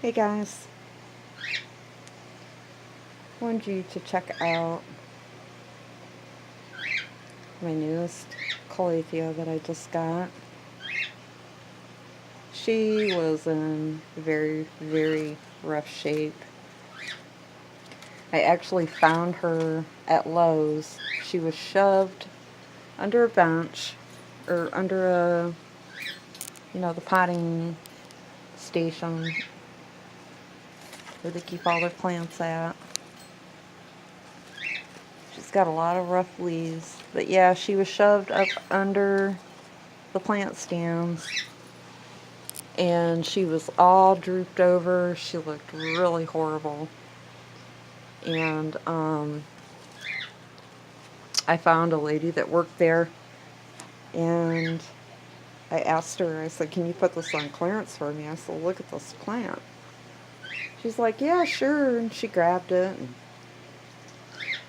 Hey guys, wanted you to check out my newest Calathea that I just got. She was in very, very rough shape. I actually found her at Lowe's. She was shoved under a bench, or under the potting station where they keep all their plants at. She's got a lot of rough leaves. But yeah, she was shoved up under the plant stands. And she was all drooped over. She looked really horrible. And I found a lady that worked there. And I asked her, I said, can you put this on clearance for me? I said, look at this plant. She's like, yeah, sure. And she grabbed it and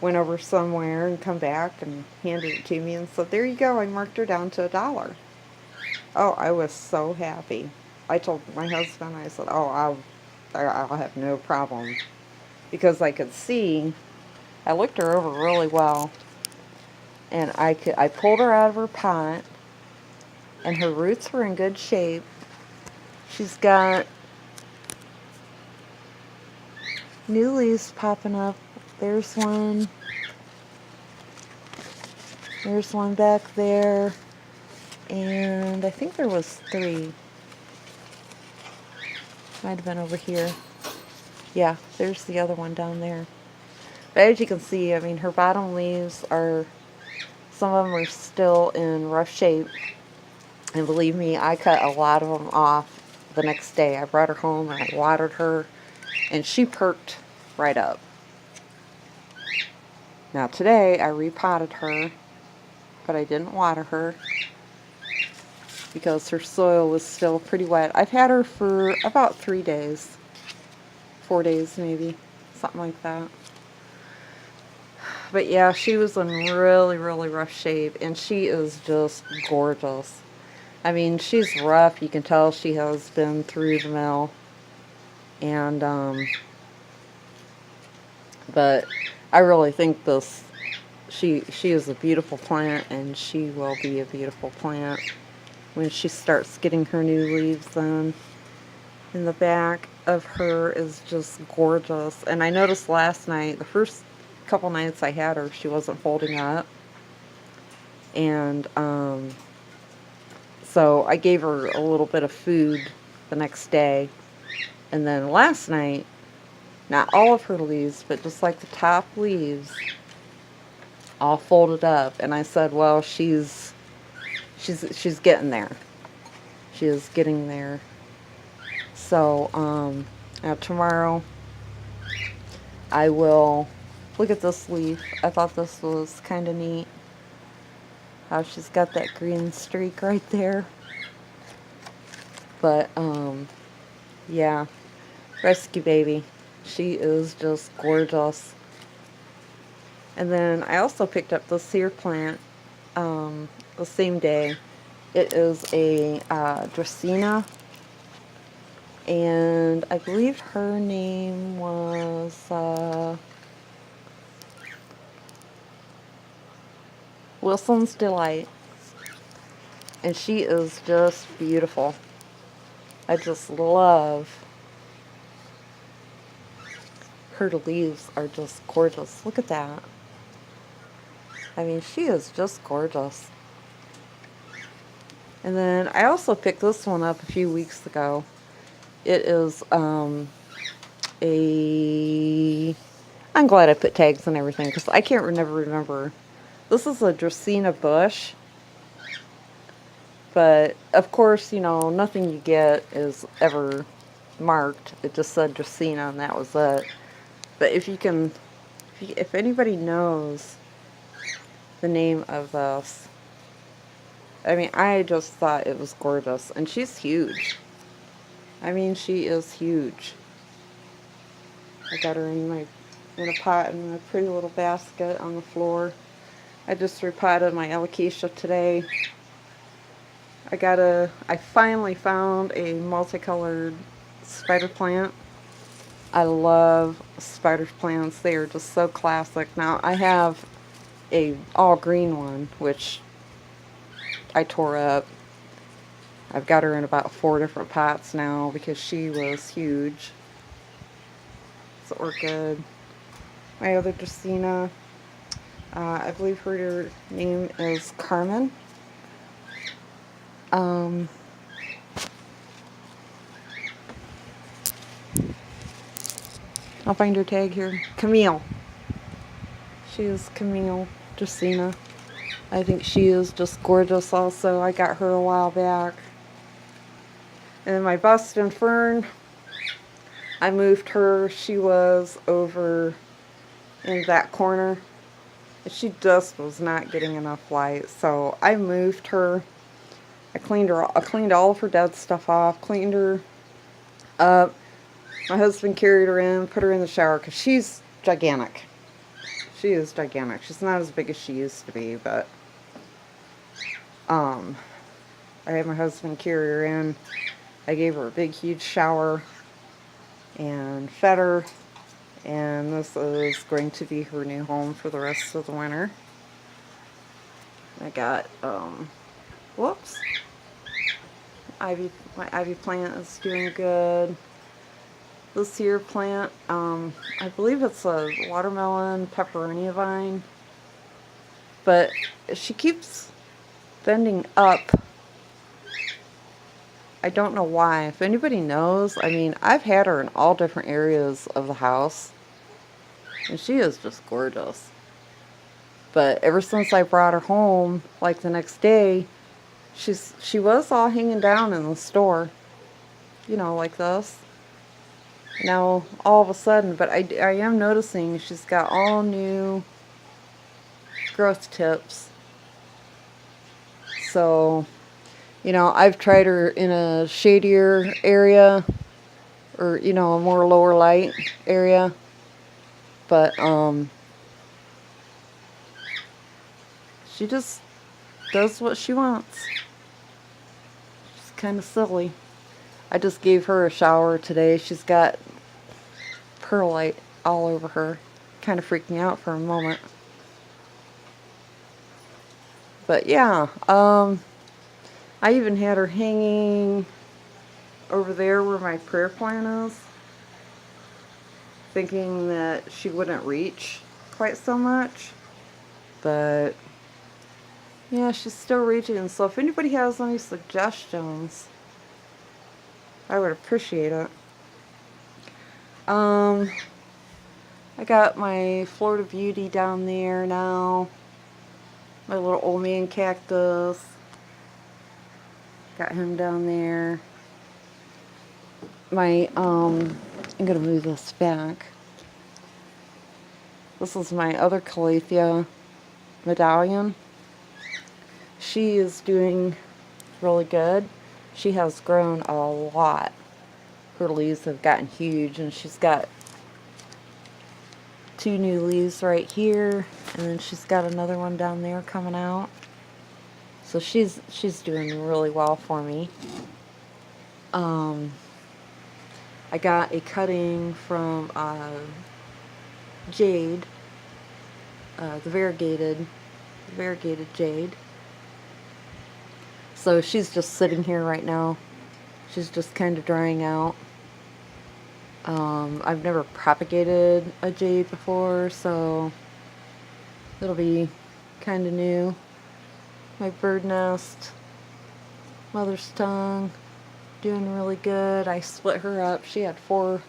went over somewhere and come back and handed it to me and said, there you go, I marked her down to $1. Oh, I was so happy. I told my husband, I said, oh, I'll have no problem. Because I could see, I looked her over really well, and I pulled her out of her pot, and her roots were in good shape. She's got new leaves popping up. There's one back there, and I think there was 3. Might have been over here. Yeah, there's the other one down there. But as you can see, I mean, her bottom leaves are, some of them are still in rough shape. And believe me, I cut a lot of them off the next day. I brought her home and I watered her, and she perked right up. Now today, I repotted her, but I didn't water her because her soil was still pretty wet. I've had her for about 3 days. 4 days maybe, something like that. But yeah, she was in really, really rough shape, and she is just gorgeous. I mean, she's rough. You can tell she has been through the mill. And, but I really think she is a beautiful plant, and she will be a beautiful plant when she starts getting her new leaves in. And the back of her is just gorgeous. And I noticed last night, the first couple nights I had her, she wasn't folding up. And, so I gave her a little bit of food the next day. And then last night, not all of her leaves, but just like the top leaves, all folded up. And I said, well, she's getting there. She is getting there. So, now tomorrow, I will look at this leaf. I thought this was kind of neat. How she's got that green streak right there. But, yeah. Rescue baby. She is just gorgeous. And then I also picked up this here plant, the same day. It is a, Dracaena. And I believe her name was, Wilson's Delight. And she is just beautiful. I just love her leaves are just gorgeous. Look at that. I mean, she is just gorgeous. And then I also picked this one up a few weeks ago. It is I'm glad I put tags and everything because I can't never remember. This is a Dracaena Bush. But, of course, nothing you get is ever marked. It just said Dracaena, and that was it. But if anybody knows the name of this, I mean, I just thought it was gorgeous. And she's huge. I mean, she is huge. I got her in a pot in a pretty little basket on the floor. I just repotted my alocasia today. I finally found a multicolored spider plant. I love spider plants. They are just so classic. Now I have a all green one, which I tore up. I've got her in about 4 different pots now because she was huge. It's orchid. My other Dracaena, I believe her name is Carmen. I'll find her tag here. Camille. She is Camille Dracaena. I think she is just gorgeous also. I got her a while back. And then my Boston Fern, I moved her. She was over in that corner. She just was not getting enough light, so I moved her. I cleaned all of her dead stuff off, cleaned her up. My husband carried her in, put her in the shower, because she's gigantic. She is gigantic. She's not as big as she used to be, but I had my husband carry her in. I gave her a big, huge shower and fed her, and this is going to be her new home for the rest of the winter. I got, whoops. My ivy plant is doing good. This here plant, I believe it's a watermelon pepperonia vine, but she keeps bending up. I don't know why. If anybody knows, I mean, I've had her in all different areas of the house, and she is just gorgeous. But ever since I brought her home, like the next day, she was all hanging down in the store, you know, like this. Now, all of a sudden, but I am noticing she's got all new growth tips. So, you know, I've tried her in a shadier area, or, you know, a more lower light area, but, she just does what she wants. She's kind of silly. I just gave her a shower today. She's got perlite all over her. Kind of freaked me out for a moment. But yeah, I even had her hanging over there where my prayer plant is, thinking that she wouldn't reach quite so much. But yeah, she's still reaching. So if anybody has any suggestions, I would appreciate it. I got my Florida Beauty down there now. My little old man cactus. Got him down there. I'm gonna move this back. This is my other Calathea medallion. She is doing really good. She has grown a lot. Her leaves have gotten huge, and she's got 2 new leaves right here, and then she's got another one down there coming out. So she's doing really well for me. I got a cutting from jade, the variegated jade. So she's just sitting here right now. She's just kind of drying out. I've never propagated a jade before, so it'll be kind of new. My bird nest, mother's tongue, doing really good. I split her up. She had 4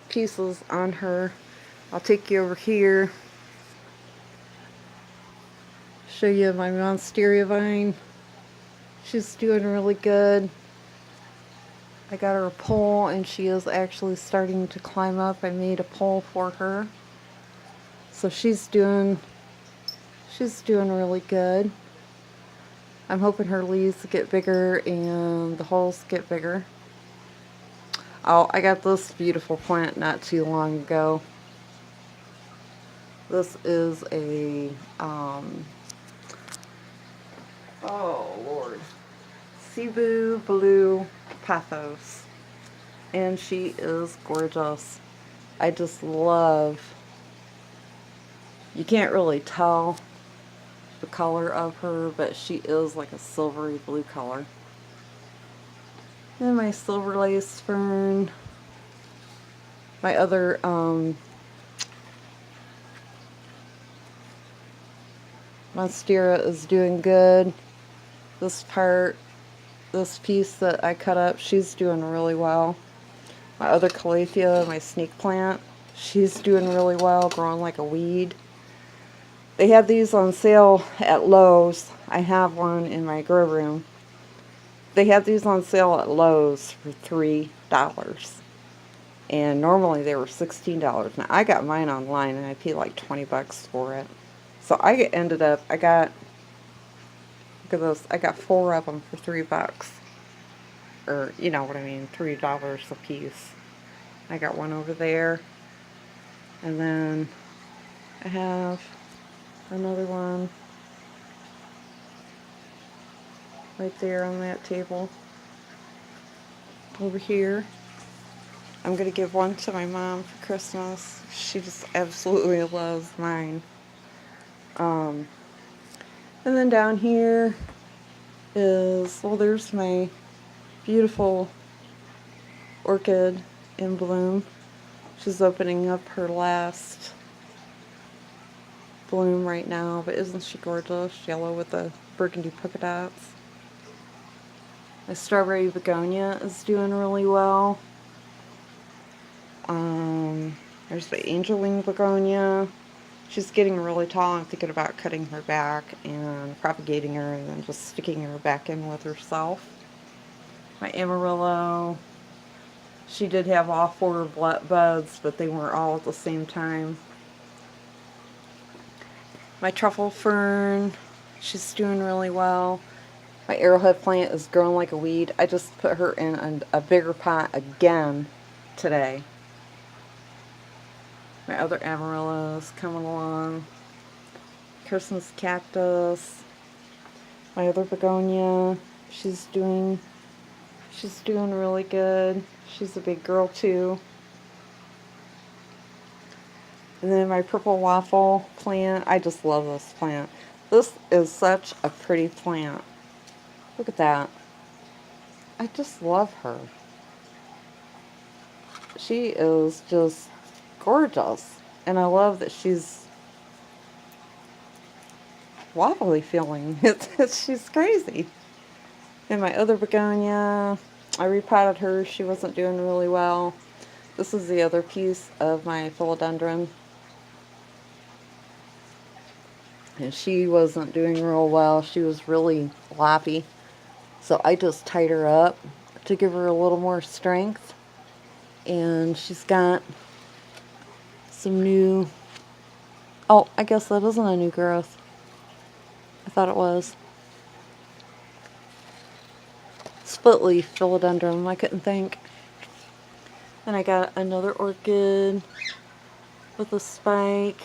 pieces on her. I'll take you over here, show you my monstera vine. She's doing really good. I got her a pole, and she is actually starting to climb up. I made a pole for her. So she's doing really good. I'm hoping her leaves get bigger and the holes get bigger. Oh, I got this beautiful plant not too long ago. This is a, oh Lord, Cebu Blue Pathos. And she is gorgeous. I just love, you can't really tell the color of her, but she is like a silvery blue color. And my silver lace fern. My other monstera is doing good. This piece that I cut up, she's doing really well. My other Calathea, my snake plant, she's doing really well, growing like a weed. They had these on sale at Lowe's. I have one in my grow room. They had these on sale at Lowe's for $3. And normally they were $16. Now I got mine online and I paid like 20 bucks for it. So I got, look at this, I got 4 of them for $3. Or, you know what I mean, $3 a piece. I got one over there. And then I have another one right there on that table. Over here. I'm going to give one to my mom for Christmas. She just absolutely loves mine. And then down here is, well, there's my beautiful orchid in bloom. She's opening up her last bloom right now, but isn't she gorgeous? Yellow with the burgundy polka dots. My strawberry begonia is doing really well. There's the angel wing begonia. She's getting really tall. I'm thinking about cutting her back and propagating her and then just sticking her back in with herself. My amarillo. She did have all 4 buds, but they weren't all at the same time. My truffle fern. She's doing really well. My arrowhead plant is growing like a weed. I just put her in a bigger pot again today. My other amarillos coming along. Christmas cactus. My other begonia. She's doing really good. She's a big girl too. And then my purple waffle plant. I just love this plant. This is such a pretty plant. Look at that. I just love her. She is just gorgeous. And I love that she's wobbly feeling. She's crazy. And my other begonia, I repotted her. She wasn't doing really well. This is the other piece of my philodendron. And she wasn't doing real well. She was really floppy. So I just tied her up to give her a little more strength. And she's got some new, oh, I guess that isn't a new growth. I thought it was. Split leaf philodendron, I couldn't think. And I got another orchid with a spike.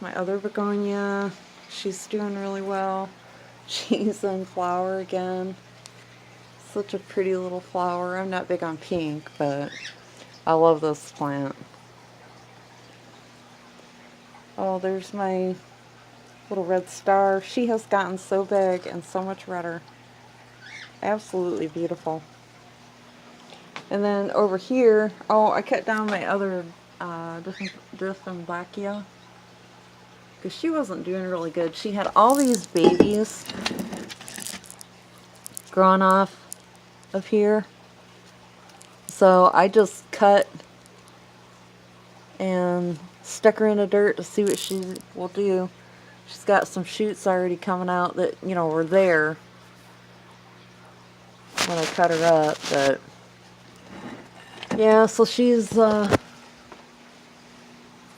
My other begonia, she's doing really well. She's in flower again. Such a pretty little flower. I'm not big on pink, but I love this plant. Oh, there's my little red star. She has gotten so big and so much redder. Absolutely beautiful. And then over here, oh, I cut down my other Dracaena because she wasn't doing really good. She had all these babies growing off of here. So I just cut and stuck her in the dirt to see what she will do. She's got some shoots already coming out that, you know, were there when I cut her up, but yeah, so she's, I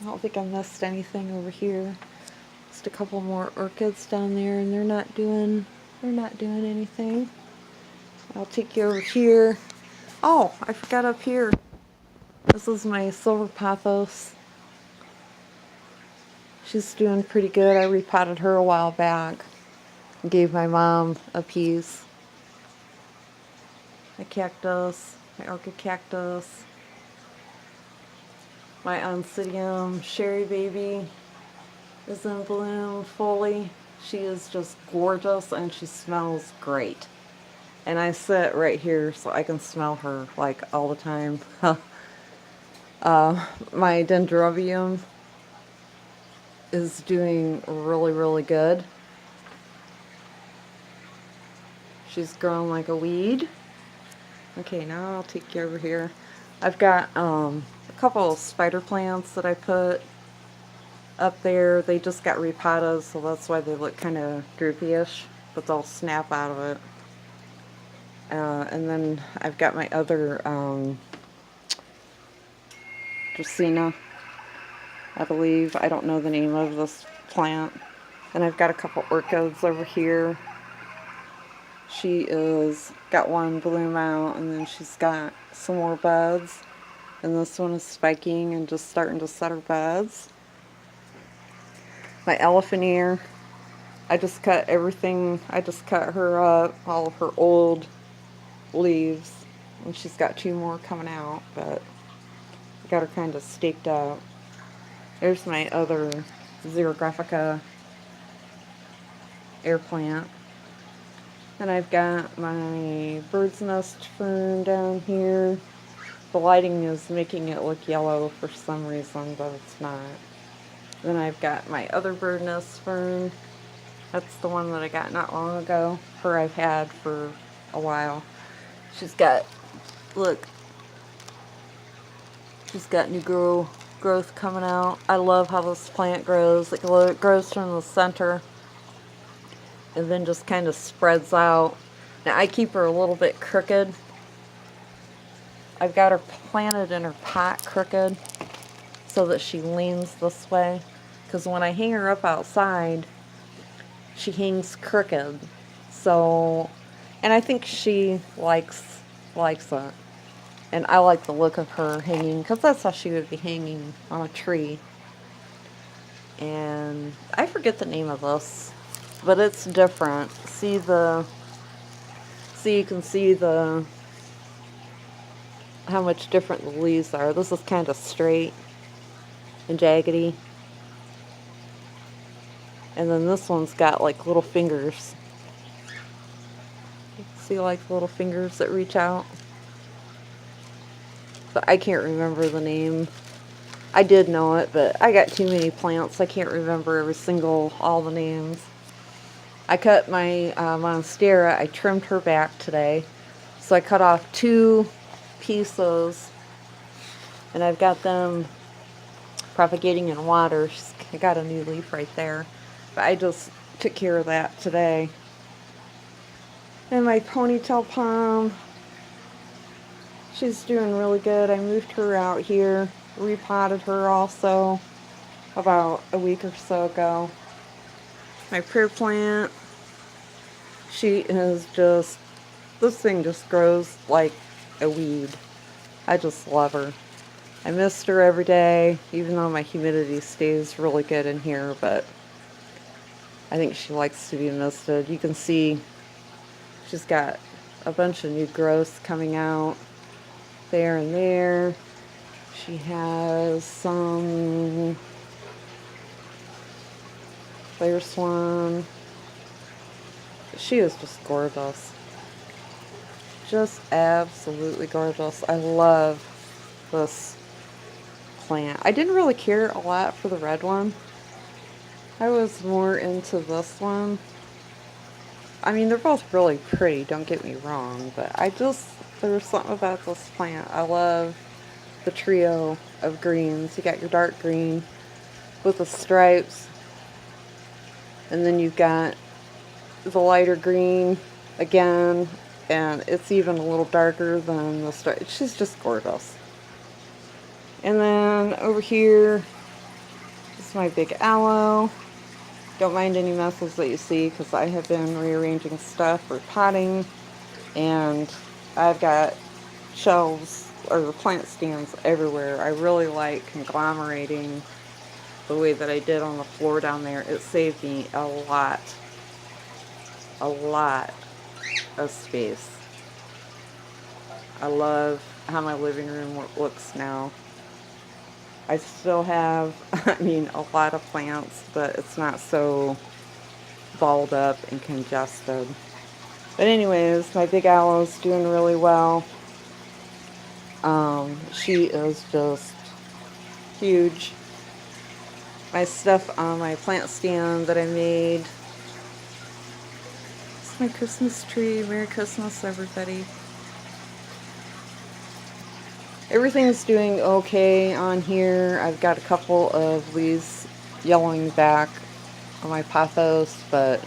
don't think I missed anything over here. Just a couple more orchids down there, and they're not doing anything. I'll take you over here. Oh, I forgot up here. This is my silver pothos. She's doing pretty good. I repotted her a while back. Gave my mom a piece. my cactus, my orchid cactus, my Oncidium Sherry Baby is in bloom fully. She is just gorgeous and she smells great. And I sit right here so I can smell her like all the time. My Dendrobium is doing really, really good. She's grown like a weed. Okay, now I'll take you over here. I've got a couple of spider plants that I put up there. They just got repotted, so that's why they look kind of droopy-ish, but they'll snap out of it. And then I've got my other Dracaena, I believe. I don't know the name of this plant. And I've got a couple orchids over here. She is got one bloom out, and then she's got some more buds. And this one is spiking and just starting to set her buds. My elephant ear, I just cut everything. I just cut her up, all of her old leaves, and she's got 2 more coming out, but I got her kind of staked out. There's my other Xerographica air plant. And I've got my bird's nest fern down here. The lighting is making it look yellow for some reason, but it's not. Then I've got my other bird nest fern. That's the one that I got not long ago. Her I've had for a while. She's got, look, she's got new growth coming out. I love how this plant grows. It grows from the center and then just kind of spreads out. Now I keep her a little bit crooked. I've got her planted in her pot crooked so that she leans this way. Because when I hang her up outside, she hangs crooked. So, and I think she likes it. And I like the look of her hanging, because that's how she would be hanging on a tree. And I forget the name of this, but it's different. See, you can see how much different the leaves are. This is kind of straight and jaggedy. And then this one's got like little fingers. See, like little fingers that reach out. But I can't remember the name. I did know it, but I got too many plants. I can't remember all the names. I cut my Monstera. I trimmed her back today. So I cut off 2 pieces. And I've got them propagating in water. I got a new leaf right there. But I just took care of that today. And my ponytail palm, she's doing really good. I moved her out here, repotted her also about a week or so ago. My prayer plant, she is just, this thing just grows like a weed. I just love her. I mist her every day, even though my humidity stays really good in here, but I think she likes to be misted. You can see she's got a bunch of new growth coming out there and there. She has some Fire Swan. She is just gorgeous. Just absolutely gorgeous. I love this plant. I didn't really care a lot for the red one. I was more into this one. I mean, they're both really pretty, don't get me wrong, but there's something about this plant. I love the trio of greens. You got your dark green with the stripes, and then you've got the lighter green again, and it's even a little darker than the stripes. She's just gorgeous. And then over here is my big aloe. Don't mind any messes that you see, because I have been rearranging stuff or potting, and I've got shelves or plant stands everywhere. I really like conglomerating the way that I did on the floor down there. It saved me a lot of space. I love how my living room looks now. I still have, I mean, a lot of plants, but it's not so balled up and congested. But anyways, my big owl's doing really well. She is just huge. My stuff on my plant stand that I made. It's my Christmas tree. Merry Christmas, everybody. Everything's doing okay on here. I've got a couple of leaves yellowing back on my pothos, but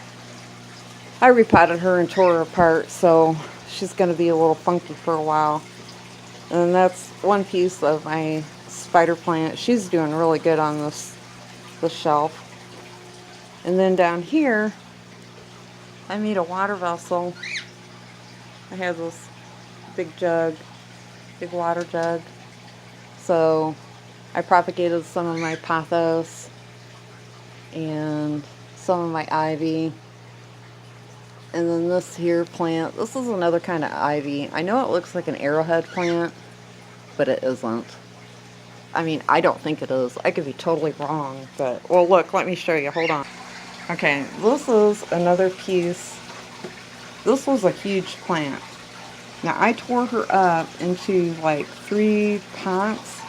I repotted her and tore her apart, so she's going to be a little funky for a while. And that's one piece of my spider plant. She's doing really good on this shelf. And then down here, I made a water vessel. I have this big water jug. So I propagated some of my pothos and some of my ivy. And then this here plant, this is another kind of ivy. I know it looks like an arrowhead plant, but it isn't. I mean, I don't think it is. I could be totally wrong, but, well, look, let me show you. Hold on. Okay, this is another piece. This was a huge plant. Now, I tore her up into like 3 pots.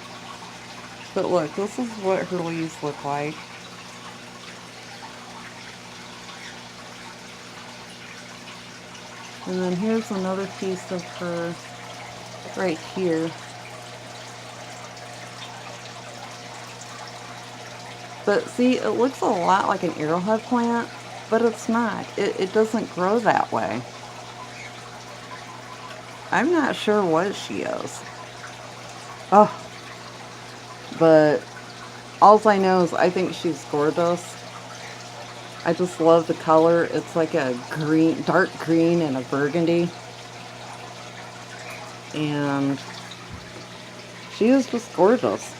But look, this is what her leaves look like. And then here's another piece of her right here. But see, it looks a lot like an arrowhead plant, but it's not. It doesn't grow that way. I'm not sure what she is. Oh, but all I know is I think she's gorgeous. I just love the color. It's like a green, dark green and a burgundy. And she is just gorgeous.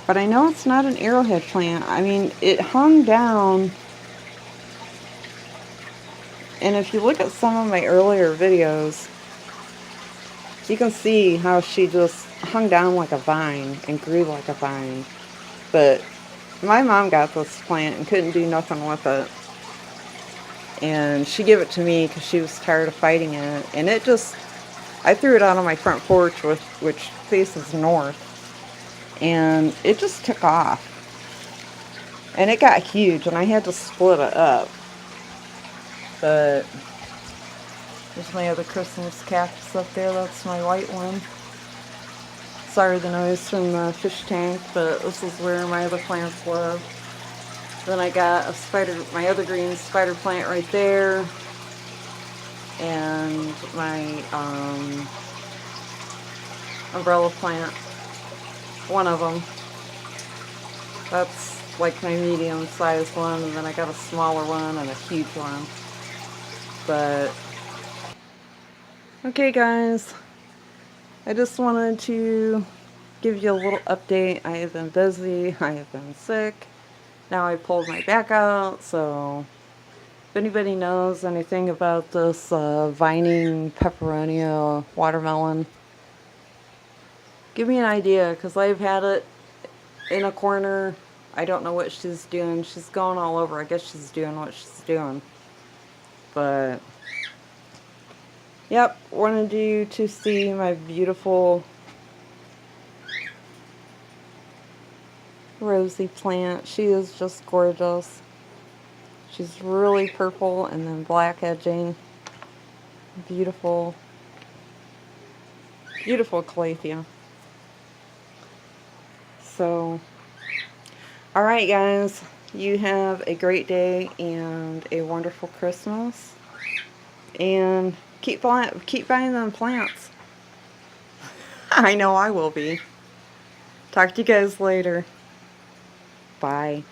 But I know it's not an arrowhead plant. I mean, it hung down. And if you look at some of my earlier videos, you can see how she just hung down like a vine and grew like a vine. But my mom got this plant and couldn't do nothing with it. And she gave it to me because she was tired of fighting it. And it just, I threw it out on my front porch, which faces north. And it just took off. And it got huge and I had to split it up. But there's my other Christmas cactus up there. That's my white one. Sorry the noise from the fish tank, but this is where my other plants live. Then I got my other green spider plant right there. And my umbrella plant. One of them. That's like my medium-sized one, and then I got a smaller one and a huge one. But okay, guys, I just wanted to give you a little update. I have been busy. I have been sick. Now I pulled my back out, so if anybody knows anything about this vining pepperonia watermelon, give me an idea, because I've had it in a corner. I don't know what she's doing. She's going all over. I guess she's doing what she's doing. But, yep, wanted you to see my beautiful Rosey plant. She is just gorgeous. She's really purple and then black edging. Beautiful, beautiful Calathea. So, alright guys, you have a great day and a wonderful Christmas. And keep buying them plants. I know I will be. Talk to you guys later. Bye.